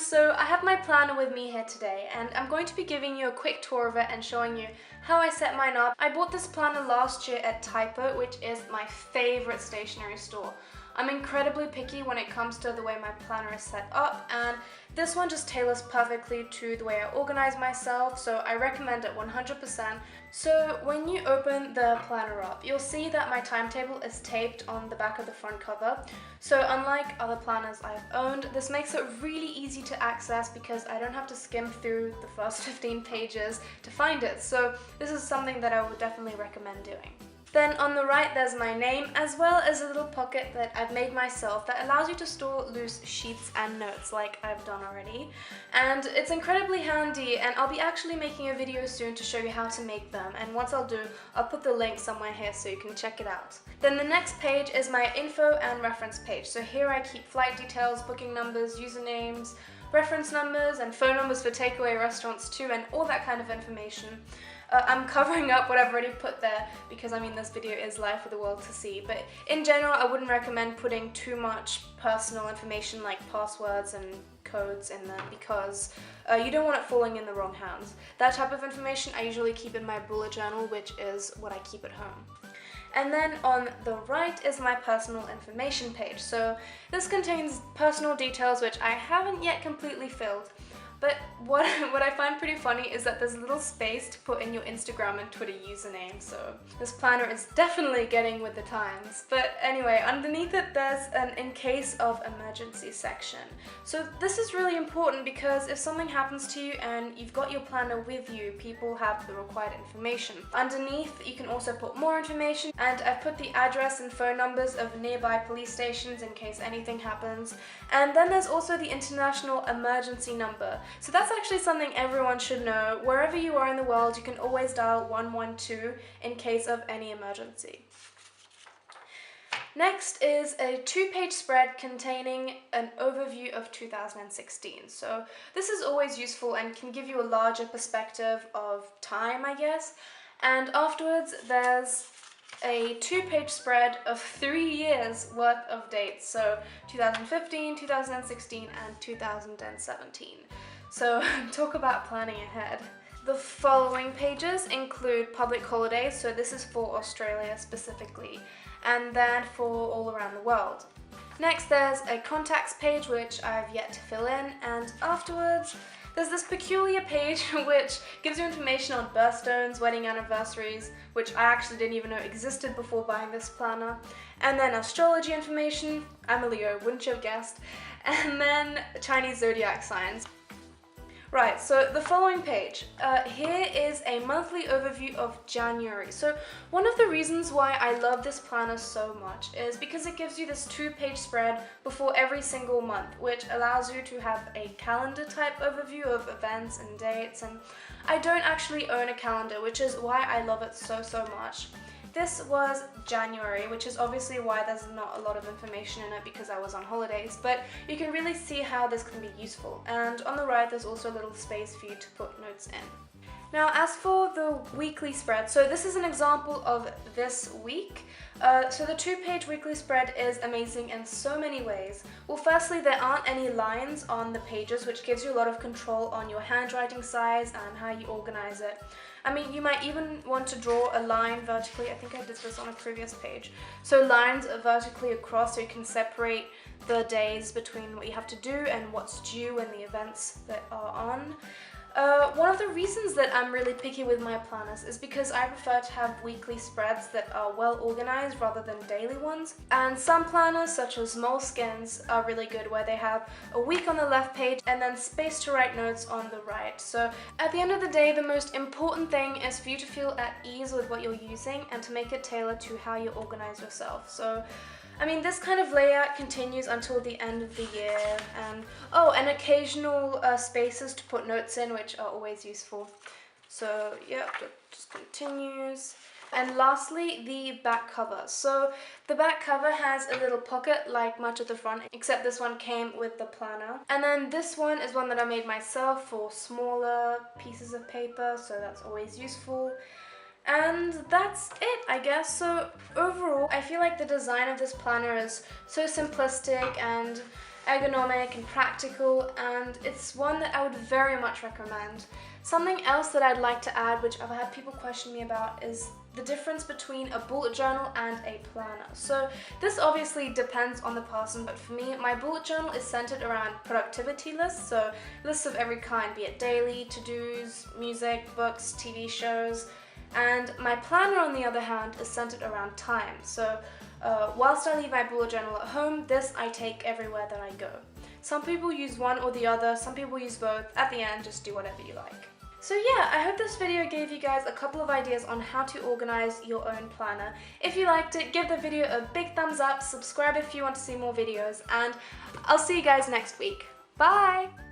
so I have my planner with me here today and I'm going to be giving you a quick tour of it and showing you how I set mine up. I bought this planner last year at Typo, which is my favorite stationery store. I'm incredibly picky when it comes to the way my planner is set up, and this one just tailors perfectly to the way I organize myself, so I recommend it 100%. So when you open the planner up, you'll see that my timetable is taped on the back of the front cover. So unlike other planners I've owned, this makes it really easy to access because I don't have to skim through the first 15 pages to find it. So this is something that I would definitely recommend doing. Then on the right there's my name, as well as a little pocket that I've made myself that allows you to store loose sheets and notes like I've done already. And it's incredibly handy, and I'll be actually making a video soon to show you how to make them, and once I'll do, I'll put the link somewhere here so you can check it out. Then the next page is my info and reference page. So here I keep flight details, booking numbers, usernames, reference numbers, and phone numbers for takeaway restaurants too, and all that kind of information. I'm covering up what I've already put there because I mean this video is live for the world to see, but in general I wouldn't recommend putting too much personal information like passwords and codes in there because you don't want it falling in the wrong hands. That type of information I usually keep in my bullet journal, which is what I keep at home. And then on the right is my personal information page. So this contains personal details which I haven't yet completely filled. But what I find pretty funny is that there's a little space to put in your Instagram and Twitter username, so this planner is definitely getting with the times. But anyway, underneath it there's an in case of emergency section. So this is really important because if something happens to you and you've got your planner with you, people have the required information. Underneath you can also put more information, and I've put the address and phone numbers of nearby police stations in case anything happens. And then there's also the international emergency number. So that's actually something everyone should know. Wherever you are in the world, you can always dial 112 in case of any emergency. Next is a 2-page spread containing an overview of 2016. So this is always useful and can give you a larger perspective of time, I guess. And afterwards, there's a 2-page spread of 3 years worth of dates. So 2015, 2016, and 2017. So talk about planning ahead. The following pages include public holidays, so this is for Australia specifically, and then for all around the world. Next there's a contacts page which I've yet to fill in, and afterwards there's this peculiar page which gives you information on birthstones, wedding anniversaries, which I actually didn't even know existed before buying this planner, and then astrology information, I'm a Leo, wouldn't you have guessed, and then Chinese zodiac signs. Right, so the following page, here is a monthly overview of January. So one of the reasons why I love this planner so much is because it gives you this 2-page spread before every single month, which allows you to have a calendar type overview of events and dates. And I don't actually own a calendar, which is why I love it so much. This was January, which is obviously why there's not a lot of information in it because I was on holidays, but you can really see how this can be useful. And on the right there's also a little space for you to put notes in. Now as for the weekly spread, so this is an example of this week. So the 2-page weekly spread is amazing in so many ways. Well, firstly, there aren't any lines on the pages, which gives you a lot of control on your handwriting size and how you organize it. I mean, you might even want to draw a line vertically. I think I did this on a previous page. So lines are vertically across so you can separate the days between what you have to do and what's due and the events that are on. One of the reasons that I'm really picky with my planners is because I prefer to have weekly spreads that are well organized rather than daily ones. And some planners, such as Moleskines, are really good where they have a week on the left page and then space to write notes on the right. So at the end of the day, the most important thing is for you to feel at ease with what you're using and to make it tailored to how you organize yourself. So I mean, this kind of layout continues until the end of the year, and occasional spaces to put notes in, which are always useful. So yeah, it just continues. And lastly, the back cover. So the back cover has a little pocket like much of the front, except this one came with the planner. And then this one is one that I made myself for smaller pieces of paper, so that's always useful. And that's it, I guess. So overall, I feel like the design of this planner is so simplistic, and ergonomic and practical, and it's one that I would very much recommend. Something else that I'd like to add, which I've had people question me about, is the difference between a bullet journal and a planner. So this obviously depends on the person, but for me, my bullet journal is centered around productivity lists, so lists of every kind, be it daily, to-dos, music, books, TV shows, and my planner, on the other hand, is centered around time. So whilst I leave my bullet journal at home, this I take everywhere that I go. Some people use one or the other, some people use both. At the end, just do whatever you like. So yeah, I hope this video gave you guys a couple of ideas on how to organize your own planner. If you liked it, give the video a big thumbs up, subscribe if you want to see more videos, and I'll see you guys next week. Bye!